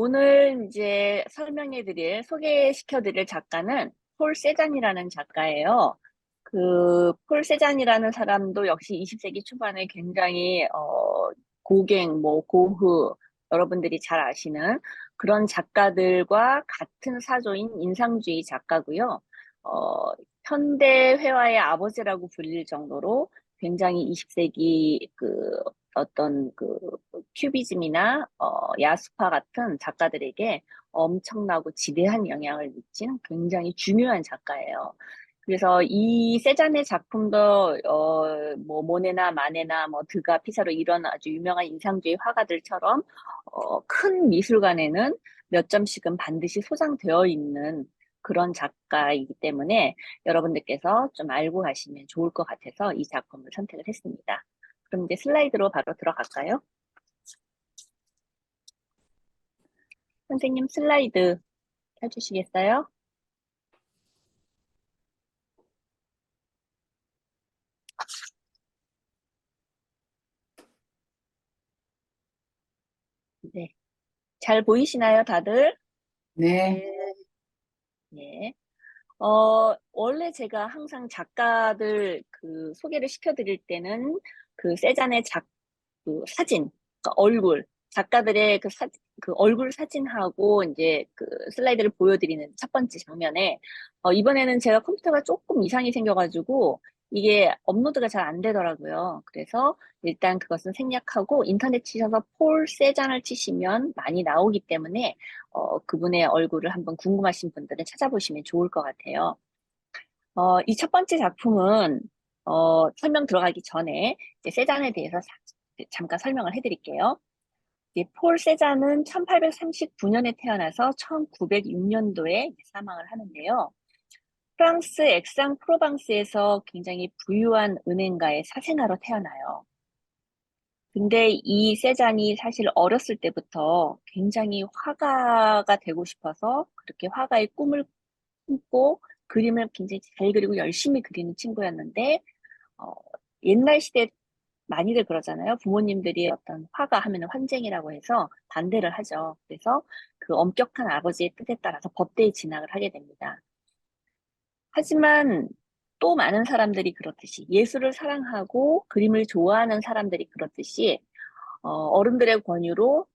오늘 이제 소개시켜드릴 작가는 폴 세잔이라는 작가예요. 폴 세잔이라는 사람도 역시 20세기 초반에 굉장히, 고갱, 고흐, 여러분들이 잘 아시는 그런 작가들과 같은 사조인 인상주의 작가고요. 어, 현대 회화의 아버지라고 불릴 정도로 굉장히 20세기 어떤 큐비즘이나 야수파 같은 작가들에게 엄청나고 지대한 영향을 미친 굉장히 중요한 작가예요. 그래서 이 세잔의 작품도 모네나 마네나 드가 피사로 이런 아주 유명한 인상주의 화가들처럼 큰 미술관에는 몇 점씩은 반드시 소장되어 있는 그런 작가이기 때문에 여러분들께서 좀 알고 가시면 좋을 것 같아서 이 작품을 선택을 했습니다. 그럼 이제 슬라이드로 바로 들어갈까요? 선생님 슬라이드 켜주시겠어요? 네. 잘 보이시나요, 다들? 네, 네. 원래 제가 항상 작가들 소개를 시켜드릴 때는 세잔의 사진, 그러니까 얼굴, 작가들의 그 얼굴 사진하고 이제 슬라이드를 보여드리는 첫 번째 장면에, 이번에는 제가 컴퓨터가 조금 이상이 생겨가지고 이게 업로드가 잘 안 되더라고요. 그래서 일단 그것은 생략하고 인터넷 치셔서 폴 세잔을 치시면 많이 나오기 때문에, 그분의 얼굴을 한번 궁금하신 분들은 찾아보시면 좋을 것 같아요. 이 첫 번째 작품은, 설명 들어가기 전에 이제 세잔에 대해서 잠깐 설명을 해드릴게요. 이제 폴 세잔은 1839년에 태어나서 1906년도에 사망을 하는데요. 프랑스 액상 프로방스에서 굉장히 부유한 은행가의 사생아로 태어나요. 근데 이 세잔이 사실 어렸을 때부터 굉장히 화가가 되고 싶어서 그렇게 화가의 꿈을 품고 그림을 굉장히 잘 그리고 열심히 그리는 친구였는데, 어, 옛날 시대 많이들 그러잖아요. 부모님들이 어떤 화가 하면 환쟁이라고 해서 반대를 하죠. 그래서 그 엄격한 아버지의 뜻에 따라서 법대에 진학을 하게 됩니다. 하지만 또 많은 사람들이 그렇듯이 예술을 사랑하고 그림을 좋아하는 사람들이 그렇듯이 어른들의 권유로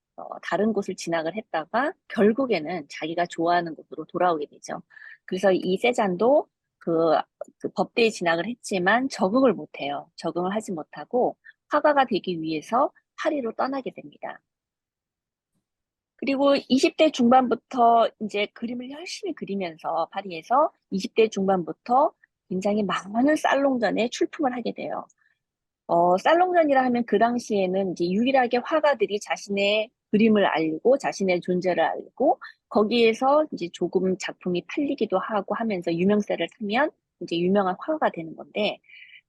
다른 곳을 진학을 했다가 결국에는 자기가 좋아하는 곳으로 돌아오게 되죠. 그래서 이 세잔도 그, 그 법대에 진학을 했지만 적응을 못해요. 적응을 하지 못하고 화가가 되기 위해서 파리로 떠나게 됩니다. 그리고 20대 중반부터 이제 그림을 열심히 그리면서 파리에서 20대 중반부터 굉장히 많은 살롱전에 출품을 하게 돼요. 살롱전이라 하면 그 당시에는 이제 유일하게 화가들이 자신의 그림을 알고 자신의 존재를 알고 거기에서 이제 조금 작품이 팔리기도 하고 하면서 유명세를 타면 이제 유명한 화가가 되는 건데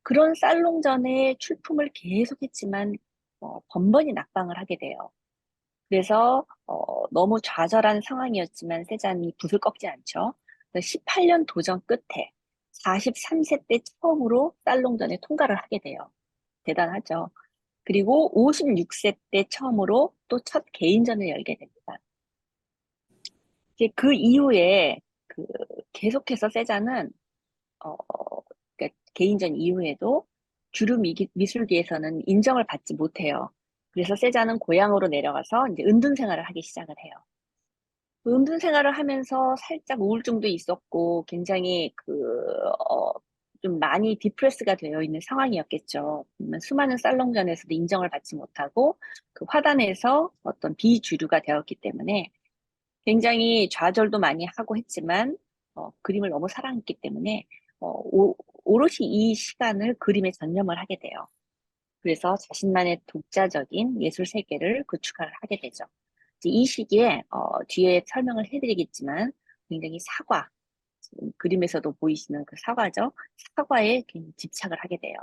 그런 살롱전에 출품을 계속했지만 번번이 낙방을 하게 돼요. 그래서 너무 좌절한 상황이었지만 세잔이 붓을 꺾지 않죠. 18년 도전 끝에 43세 때 처음으로 살롱전에 통과를 하게 돼요. 대단하죠. 그리고 56세 때 처음으로 또 첫 개인전을 열게 됩니다. 이제 그 이후에 그 계속해서 세자는 그러니까 개인전 이후에도 주류 미술계에서는 인정을 받지 못해요. 그래서 세자는 고향으로 내려가서 이제 은둔 생활을 하기 시작을 해요. 은둔 생활을 하면서 살짝 우울증도 있었고 굉장히 좀 많이 디프레스가 되어 있는 상황이었겠죠. 수많은 살롱전에서도 인정을 받지 못하고 그 화단에서 어떤 비주류가 되었기 때문에 굉장히 좌절도 많이 하고 했지만 그림을 너무 사랑했기 때문에 오롯이 이 시간을 그림에 전념을 하게 돼요. 그래서 자신만의 독자적인 예술 세계를 구축을 하게 되죠. 이제 이 시기에 뒤에 설명을 해드리겠지만 굉장히 지금 그림에서도 보이시는 그 사과죠. 사과에 굉장히 집착을 하게 돼요.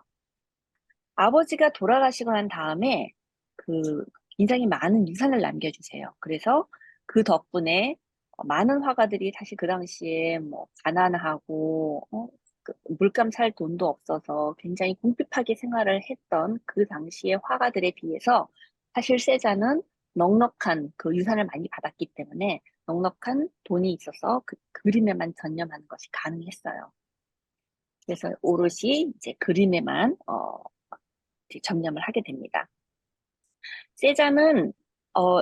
아버지가 돌아가시고 난 다음에 그 굉장히 많은 유산을 남겨주세요. 그래서 그 덕분에 많은 화가들이 사실 그 당시에 가난하고 물감 살 돈도 없어서 굉장히 궁핍하게 생활을 했던 그 당시의 화가들에 비해서 사실 세자는 넉넉한 그 유산을 많이 받았기 때문에 넉넉한 돈이 있어서 그 그림에만 전념하는 것이 가능했어요. 그래서 오롯이 이제 그림에만 이제 전념을 하게 됩니다. 세잔은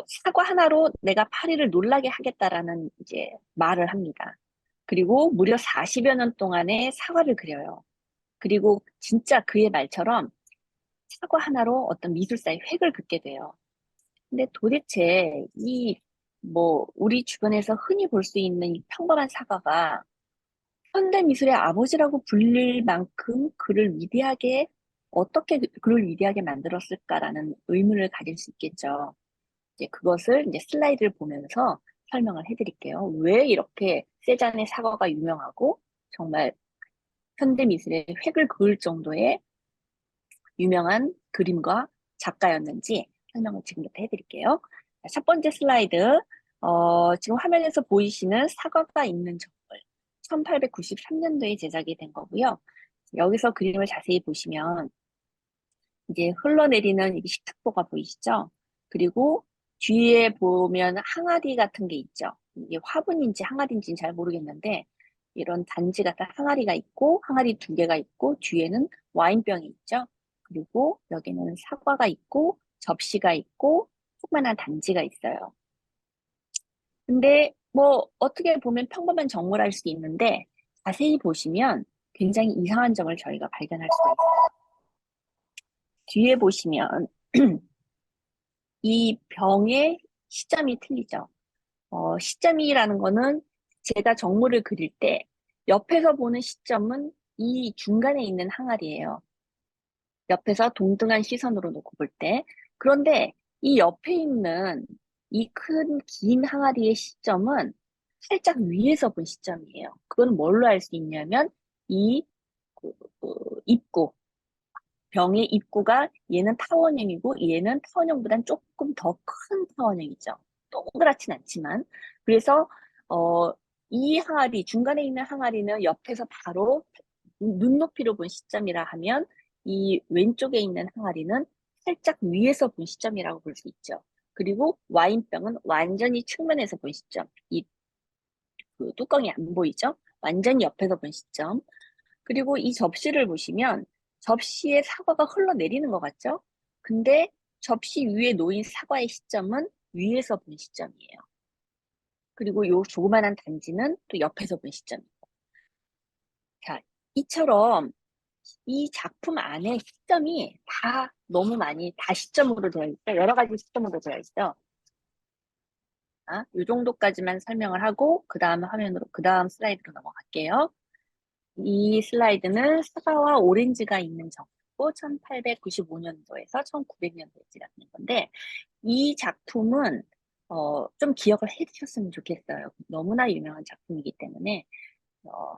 사과 하나로 내가 파리를 놀라게 하겠다라는 이제 말을 합니다. 그리고 무려 40여 년 동안의 사과를 그려요. 그리고 진짜 그의 말처럼 사과 하나로 어떤 미술사의 획을 긋게 돼요. 근데 도대체 우리 주변에서 흔히 볼 수 있는 이 평범한 사과가 현대 미술의 아버지라고 불릴 만큼 어떻게 그를 위대하게 만들었을까라는 의문을 가질 수 있겠죠. 이제 그것을 이제 슬라이드를 보면서 설명을 해드릴게요. 왜 이렇게 세잔의 사과가 유명하고 정말 현대 미술의 획을 그을 정도의 유명한 그림과 작가였는지 설명을 지금부터 해드릴게요. 자, 첫 번째 슬라이드, 지금 화면에서 보이시는 사과가 있는 정글, 1893년도에 제작이 된 거고요. 여기서 그림을 자세히 보시면 이제 흘러내리는 이 식탁보가 보이시죠? 그리고 뒤에 보면 항아리 같은 게 있죠. 이게 화분인지 항아리인지는 잘 모르겠는데 이런 단지 같은 항아리가 있고 항아리 두 개가 있고 뒤에는 와인병이 있죠. 그리고 여기는 사과가 있고 접시가 있고 조그만한 단지가 있어요. 근데 뭐 어떻게 보면 평범한 정물할 수 있는데 자세히 보시면 굉장히 이상한 점을 저희가 발견할 수가 있어요. 뒤에 보시면 이 병의 시점이 틀리죠. 시점이라는 거는 제가 정물을 그릴 때 옆에서 보는 시점은 이 중간에 있는 항아리예요. 옆에서 동등한 시선으로 놓고 볼 때. 그런데 이 옆에 있는 이 긴 항아리의 시점은 살짝 위에서 본 시점이에요. 그건 뭘로 알 수 있냐면 이 그, 입구, 병의 입구가 얘는 타원형이고 얘는 타원형보단 조금 더 큰 타원형이죠. 동그랗진 않지만. 그래서 어, 이 항아리, 중간에 있는 항아리는 옆에서 바로 눈높이로 본 시점이라 하면 이 왼쪽에 있는 항아리는 살짝 위에서 본 시점이라고 볼 수 있죠. 그리고 와인병은 완전히 측면에서 본 시점. 그 뚜껑이 안 보이죠? 완전히 옆에서 본 시점. 그리고 이 접시를 보시면 접시에 사과가 흘러내리는 것 같죠? 근데 접시 위에 놓인 사과의 시점은 위에서 본 시점이에요. 그리고 요 조그만한 단지는 또 옆에서 본 시점이에요. 자, 이처럼 이 작품 안에 시점이 다 너무 많이 다 시점으로 되어 있죠. 여러 가지 시점으로 되어 있죠. 이 정도까지만 설명을 하고 그 다음 슬라이드로 넘어갈게요. 이 슬라이드는 사과와 오렌지가 있는 정부 1895년도에서 1900년도에 제작된 건데 이 작품은 좀 기억을 해두셨으면 좋겠어요. 너무나 유명한 작품이기 때문에 어,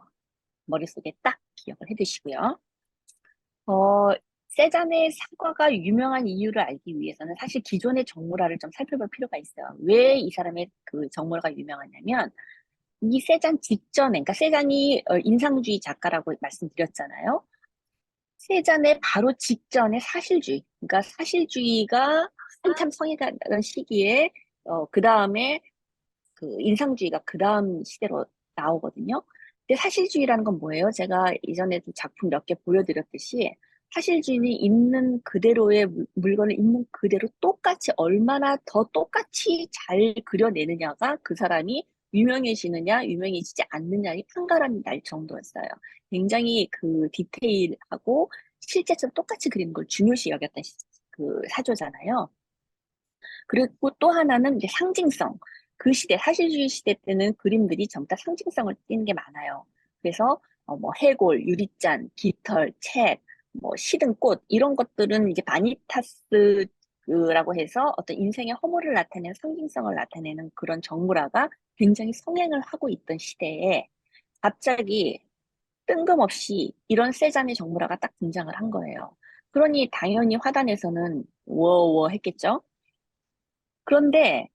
머릿속에 딱 기억을 해두시고요. 어, 세잔의 사과가 유명한 이유를 알기 위해서는 사실 기존의 정물화를 좀 살펴볼 필요가 있어요. 왜 이 사람의 그 정물화가 유명하냐면 이 세잔 직전에, 그러니까 세잔이 인상주의 작가라고 말씀드렸잖아요. 세잔의 바로 직전에 사실주의, 그러니까 사실주의가 한참 성행하던 시기에 그 다음에 그 인상주의가 그 다음 시대로 나오거든요. 근데 사실주의라는 건 뭐예요? 제가 이전에도 작품 몇 개 보여드렸듯이 사실주의는 있는 그대로의 물건을 있는 그대로 똑같이 얼마나 더 똑같이 잘 그려내느냐가 그 사람이 유명해지느냐 유명해지지 않느냐의 판가름이 날 정도였어요. 굉장히 그 디테일하고 실제처럼 똑같이 그리는 걸 중요시 여겼던 그 사조잖아요. 그리고 또 하나는 이제 상징성. 그 시대, 사실주의 시대 때는 그림들이 전부 다 상징성을 띠는 게 많아요. 그래서 뭐 해골, 유리잔, 깃털, 책, 뭐 시든 꽃 이런 것들은 이제 바니타스라고 해서 어떤 인생의 허물을 나타내는 상징성을 나타내는 그런 정물화가 굉장히 성행을 하고 있던 시대에 갑자기 뜬금없이 이런 세잔의 정물화가 딱 등장을 한 거예요. 그러니 당연히 화단에서는 워워 했겠죠. 그런데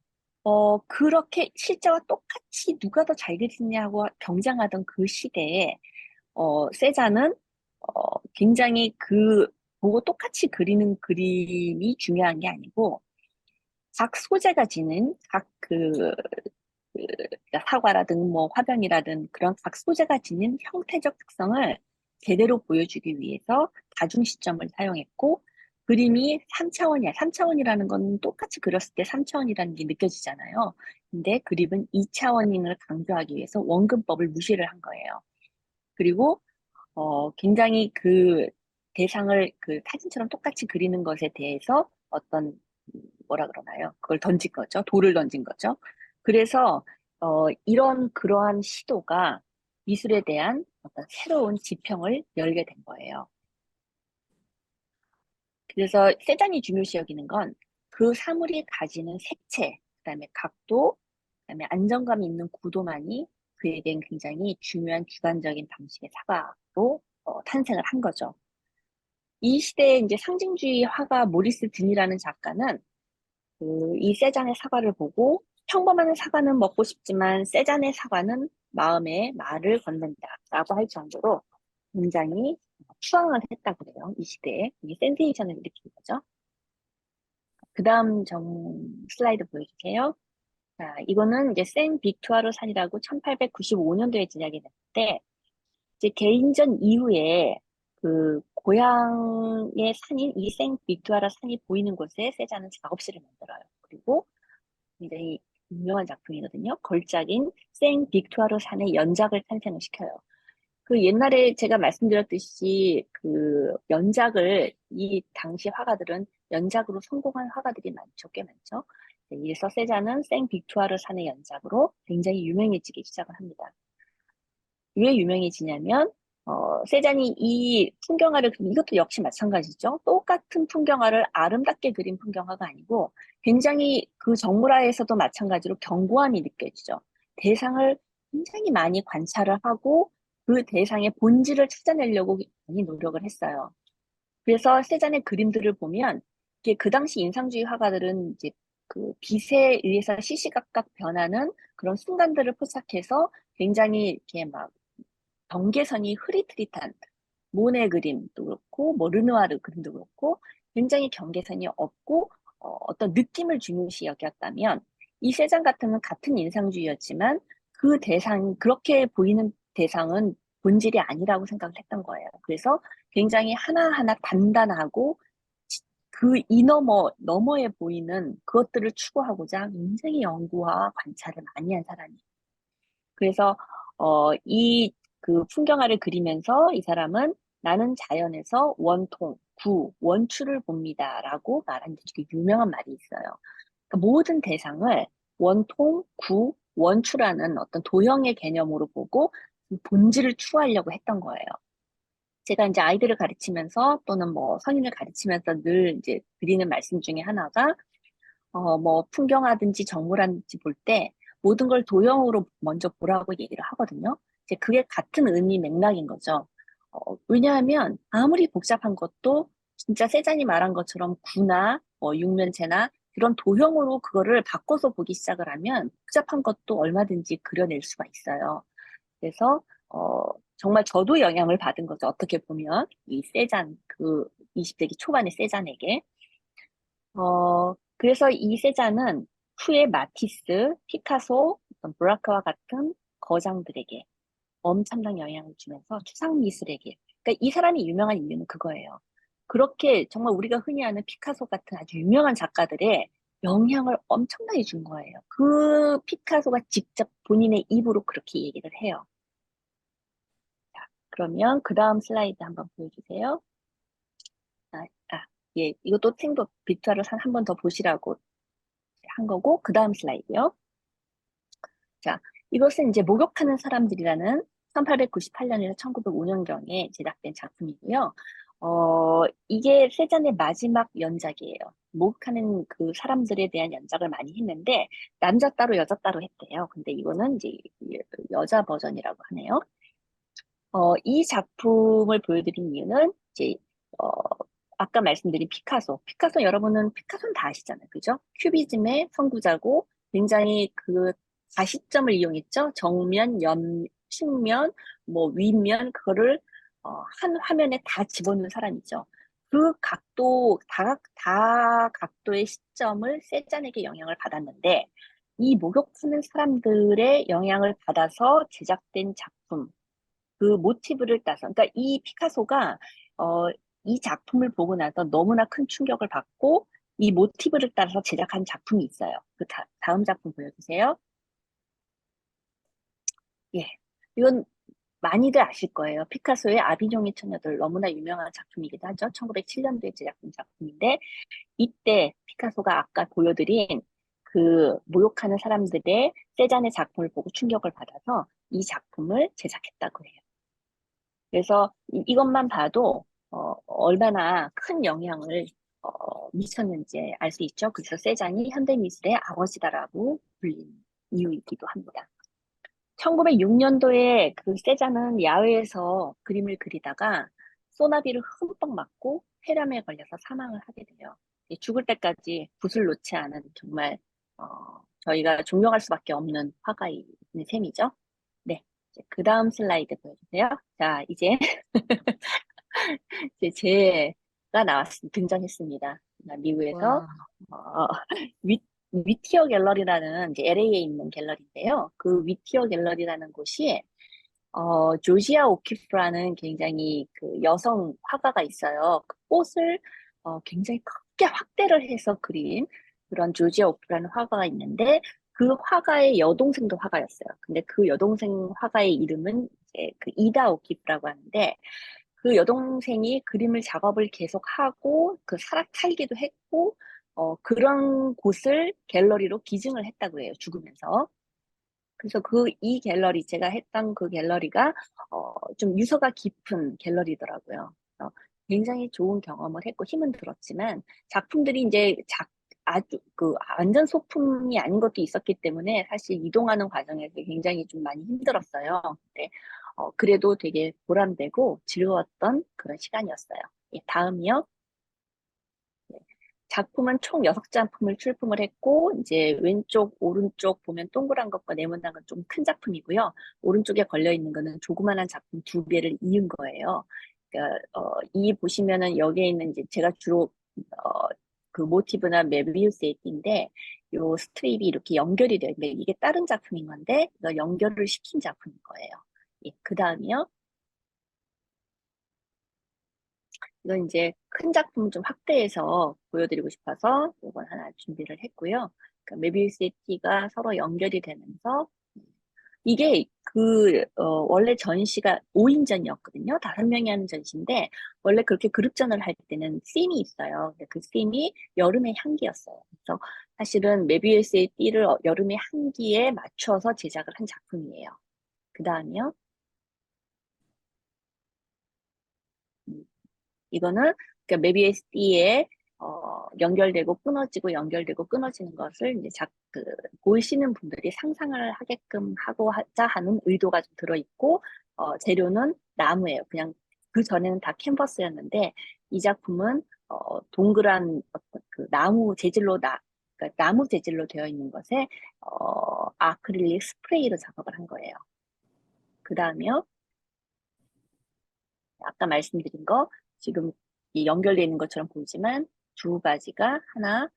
그렇게 실제와 똑같이 누가 더 잘 그리냐고 경쟁하던 그 시대에 세자는 굉장히 그 보고 똑같이 그리는 그림이 중요한 게 아니고 각 소재가 지닌 그러니까 사과라든 뭐 화병이라든 그런 각 소재가 지닌 형태적 특성을 제대로 보여주기 위해서 다중 시점을 사용했고, 그림이 3차원이야. 3차원이라는 건 똑같이 그렸을 때 3차원이라는 게 느껴지잖아요. 근데 그림은 2차원임을 강조하기 위해서 원근법을 무시를 한 거예요. 그리고 굉장히 그 대상을 그 사진처럼 똑같이 그리는 것에 대해서 어떤, 뭐라 그러나요? 그걸 던진 거죠. 돌을 던진 거죠. 그래서, 그러한 시도가 미술에 대한 어떤 새로운 지평을 열게 된 거예요. 그래서 세잔이 중요시 여기는 건 그 사물이 가지는 색채, 그다음에 각도, 그다음에 안정감 있는 구도만이 그에겐 굉장히 중요한 주관적인 방식의 사과로 탄생을 한 거죠. 이 시대의 이제 상징주의 화가 모리스 든이라는 작가는 이 세잔의 사과를 보고 평범한 사과는 먹고 싶지만 세잔의 사과는 마음에 말을 건넨다라고 할 정도로 굉장히 추앙을 했다고 그래요. 이 시대에. 이게 센세이션을 일으킨 거죠. 그 다음 슬라이드 보여주세요. 자, 이거는 이제 생 빅투아르 산이라고 1895년도에 제작이 됐는데, 이제 개인전 이후에 그 고향의 산인 이 생 빅투아르 산이 보이는 곳에 세자는 작업실을 만들어요. 그리고 굉장히 유명한 작품이거든요. 걸작인 생 빅투아르 산의 연작을 탄생을 시켜요. 그 옛날에 제가 말씀드렸듯이 그 연작을 이 당시 화가들은 연작으로 성공한 화가들이 많죠. 꽤 많죠. 네, 이래서 세자는 생 빅투아르 산의 연작으로 굉장히 유명해지기 시작을 합니다. 왜 유명해지냐면 세잔이 이 풍경화를 이것도 역시 마찬가지죠. 똑같은 풍경화를 아름답게 그린 풍경화가 아니고 굉장히 그 정물화에서도 마찬가지로 견고함이 느껴지죠. 대상을 굉장히 많이 관찰을 하고 그 대상의 본질을 찾아내려고 많이 노력을 했어요. 그래서 세잔의 그림들을 보면 이게 그 당시 인상주의 화가들은 이제 그 빛에 의해서 시시각각 변하는 그런 순간들을 포착해서 굉장히 이렇게 막 경계선이 흐릿흐릿한 모네 그림도 그렇고 뭐 르누아르 그림도 그렇고 굉장히 경계선이 없고 어떤 느낌을 중요시 여겼다면 이 세잔 같은 인상주의였지만 그 대상 그렇게 보이는 대상은 본질이 아니라고 생각을 했던 거예요. 그래서 굉장히 하나하나 단단하고 그 이 너머에 보이는 그것들을 추구하고자 굉장히 연구와 관찰을 많이 한 사람이에요. 그래서 이 그 풍경화를 그리면서 이 사람은 나는 자연에서 원통, 구, 원추를 봅니다라고 말한 되게 유명한 말이 있어요. 그러니까 모든 대상을 원통, 구, 원추라는 어떤 도형의 개념으로 보고 본질을 추구하려고 했던 거예요. 제가 이제 아이들을 가르치면서 또는 뭐 성인을 가르치면서 늘 이제 드리는 말씀 중에 하나가 뭐 풍경하든지 정물하든지 볼 때 모든 걸 도형으로 먼저 보라고 얘기를 하거든요. 이제 그게 같은 의미 맥락인 거죠. 왜냐하면 아무리 복잡한 것도 진짜 세잔이 말한 것처럼 구나 육면체나 그런 도형으로 그거를 바꿔서 보기 시작을 하면 복잡한 것도 얼마든지 그려낼 수가 있어요. 그래서 정말 저도 영향을 받은 거죠. 어떻게 보면 이 세잔 그 20세기 초반의 세잔에게 그래서 이 세잔은 후에 마티스, 피카소, 어떤 브라카와 같은 거장들에게 엄청난 영향을 주면서 추상 미술에게, 그러니까 이 사람이 유명한 이유는 그거예요. 그렇게 정말 우리가 흔히 아는 피카소 같은 아주 유명한 작가들의 영향을 엄청나게 준 거예요. 그 피카소가 직접 본인의 입으로 그렇게 얘기를 해요. 자, 그러면 그 다음 슬라이드 한번 보여주세요. 아, 아, 예, 이것도 생도 빅투아를 한 번 더 보시라고 한 거고, 그 다음 슬라이드요. 자, 이것은 이제 목욕하는 사람들이라는 1898년에서 1905년경에 제작된 작품이고요. 이게 세잔의 마지막 연작이에요. 목욕하는 그 사람들에 대한 연작을 많이 했는데, 남자 따로 여자 따로 했대요. 근데 이거는 이제 여자 버전이라고 하네요. 이 작품을 보여드린 이유는 이제, 어, 아까 말씀드린 피카소. 피카소 여러분은 피카소는 다 아시잖아요. 그죠? 큐비즘의 선구자고 굉장히 그 가시점을 이용했죠. 정면, 측면, 뭐 윗면 그거를 한 화면에 다 집어넣는 사람이죠. 그 각도, 다 각도의 시점을 세잔에게 영향을 받았는데, 이 목욕 푸는 사람들의 영향을 받아서 제작된 작품, 그 모티브를 따서, 그러니까 이 피카소가, 어, 이 작품을 보고 나서 너무나 큰 충격을 받고, 이 모티브를 따라서 제작한 작품이 있어요. 그 다음 작품 보여주세요. 예. 이건 많이들 아실 거예요. 피카소의 아비뇽의 처녀들 너무나 유명한 작품이기도 하죠. 1907년도에 제작된 작품인데 이때 피카소가 아까 보여드린 그 모욕하는 사람들의 세잔의 작품을 보고 충격을 받아서 이 작품을 제작했다고 해요. 그래서 이것만 봐도 얼마나 큰 영향을 미쳤는지 알 수 있죠. 그래서 세잔이 현대미술의 아버지다라고 불리는 이유이기도 합니다. 1906년도에 그 세자는 야외에서 그림을 그리다가 소나비를 흠뻑 맞고 폐렴에 걸려서 사망을 하게 돼요. 죽을 때까지 붓을 놓지 않은 정말 저희가 존경할 수밖에 없는 화가인 셈이죠. 네, 그 다음 슬라이드 보여주세요. 자, 이제 제가 등장했습니다. 미국에서 와, 어, 위, 위티어 갤러리라는 이제 LA에 있는 갤러리인데요. 그 위티어 갤러리라는 곳이 조지아 오키프라는 굉장히 그 여성 화가가 있어요. 그 꽃을 굉장히 크게 확대를 해서 그린 그런 조지아 오키프라는 화가가 있는데 그 화가의 여동생도 화가였어요. 근데 그 여동생 화가의 이름은 이제 그 이다 오키프라고 하는데 그 여동생이 그림을 작업을 계속하고 그 살기도 했고 그런 곳을 갤러리로 기증을 했다고 해요. 죽으면서. 그래서 이 갤러리, 제가 했던 그 갤러리가, 좀 유서가 깊은 갤러리더라고요. 굉장히 좋은 경험을 했고 힘은 들었지만, 작품들이 이제 아주 완전 소품이 아닌 것도 있었기 때문에 사실 이동하는 과정에서 굉장히 좀 많이 힘들었어요. 근데, 그래도 되게 보람되고 즐거웠던 그런 시간이었어요. 예, 다음이요. 작품은 총 6작품을 출품을 했고, 이제 왼쪽, 오른쪽 보면 동그란 것과 네모난 건 좀 큰 작품이고요. 오른쪽에 걸려 있는 거는 조그만한 작품 2개를 이은 거예요. 그러니까, 이 보시면은 여기에 있는 이제 제가 주로, 어, 그 모티브나 메비우스 에티인데, 요 스트립이 이렇게 연결이 돼요. 근데 이게 다른 작품인 건데, 이거 연결을 시킨 작품인 거예요. 예, 그 다음이요. 이건 이제 큰 작품 좀 확대해서 보여드리고 싶어서 이건 하나 준비를 했고요. 그러니까 메비우스의 띠가 서로 연결이 되면서 이게 원래 전시가 5인전이었거든요. 5명이 하는 전시인데 원래 그렇게 그룹전을 할 때는 씬이 있어요. 근데 그 씬이 여름의 향기였어요. 그래서 사실은 메비우스의 띠를 여름의 향기에 맞춰서 제작을 한 작품이에요. 그 다음이요. 이거는 그러니까 메비우스띠에 연결되고 끊어지고 연결되고 끊어지는 것을 이제 보시는 분들이 상상을 하게끔 하고자 하는 의도가 좀 들어있고 재료는 나무예요. 그냥 그 전에는 다 캔버스였는데 이 작품은 동그란 어떤 그 그러니까 나무 재질로 되어 있는 것에 아크릴릭 스프레이로 작업을 한 거예요. 그 다음에요. 아까 말씀드린 거 지금 이 연결되어 있는 것처럼 보이지만 두 가지가 하나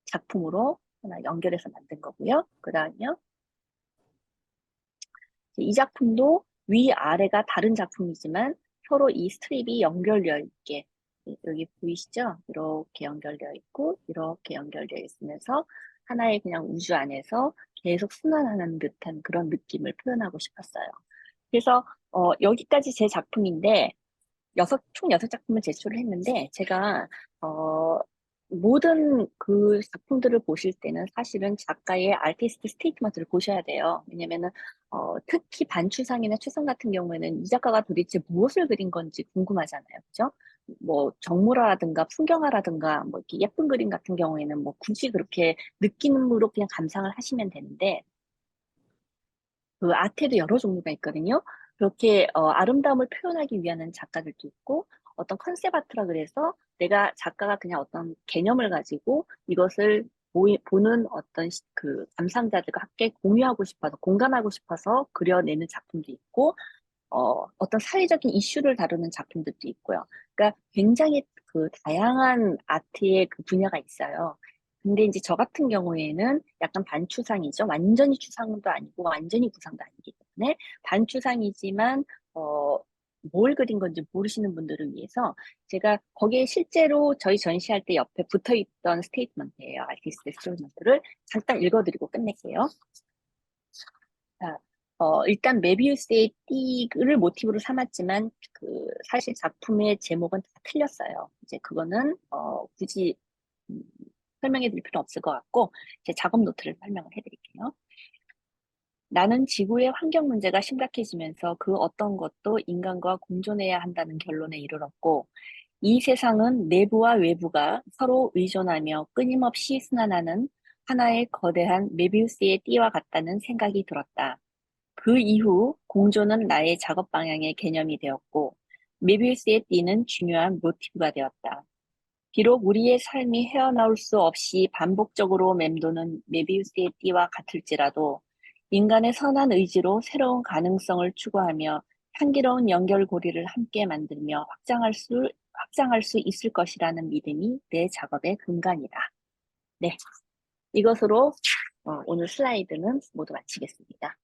작품으로 하나 연결해서 만든 거고요. 그 다음에요. 이 작품도 위아래가 다른 작품이지만 서로 이 스트립이 연결되어 있게 여기 보이시죠? 이렇게 연결되어 있고 이렇게 연결되어 있으면서 하나의 그냥 우주 안에서 계속 순환하는 듯한 그런 느낌을 표현하고 싶었어요. 그래서 여기까지 제 작품인데 총 6작품을 제출을 했는데, 제가, 모든 그 작품들을 보실 때는 사실은 작가의 아티스트 스테이트먼트를 보셔야 돼요. 왜냐면은, 특히 반추상이나 추상 같은 경우에는 이 작가가 도대체 무엇을 그린 건지 궁금하잖아요. 그죠? 뭐, 정물화라든가 풍경화라든가, 뭐, 이렇게 예쁜 그림 같은 경우에는 뭐, 굳이 그렇게 느낌으로 그냥 감상을 하시면 되는데, 그 아트에도 여러 종류가 있거든요. 그렇게 아름다움을 표현하기 위한 작가들도 있고 어떤 컨셉 아트라 그래서 내가 작가가 그냥 어떤 개념을 가지고 이것을 보는 어떤 그 감상자들과 함께 공유하고 싶어서 공감하고 싶어서 그려내는 작품도 있고 어떤 사회적인 이슈를 다루는 작품들도 있고요. 그러니까 굉장히 그 다양한 아트의 그 분야가 있어요. 근데 이제 저 같은 경우에는 약간 반추상이죠. 완전히 추상도 아니고 완전히 구상도 아니기 때문에 반추상이지만 어, 뭘 그린 건지 모르시는 분들을 위해서 제가 거기에 실제로 저희 전시할 때 옆에 붙어 있던 스테이트먼트예요. 아티스트 스테이트먼트를 잠깐 읽어드리고 끝낼게요. 자, 일단 메비우스의 띠를 모티브로 삼았지만 그 사실 작품의 제목은 다 틀렸어요. 이제 그거는 굳이 음, 설명해 드릴 필요 없을 것 같고 제 작업 노트를 설명을 해드릴게요. 나는 지구의 환경 문제가 심각해지면서 그 어떤 것도 인간과 공존해야 한다는 결론에 이르렀고 이 세상은 내부와 외부가 서로 의존하며 끊임없이 순환하는 하나의 거대한 메비우스의 띠와 같다는 생각이 들었다. 그 이후 공존은 나의 작업 방향의 개념이 되었고, 메비우스의 띠는 중요한 모티브가 되었다. 비록 우리의 삶이 헤어나올 수 없이 반복적으로 맴도는 메비우스의 띠와 같을지라도, 인간의 선한 의지로 새로운 가능성을 추구하며 향기로운 연결고리를 함께 만들며 확장할 수 있을 것이라는 믿음이 내 작업의 근간이다. 네, 이것으로 오늘 슬라이드는 모두 마치겠습니다.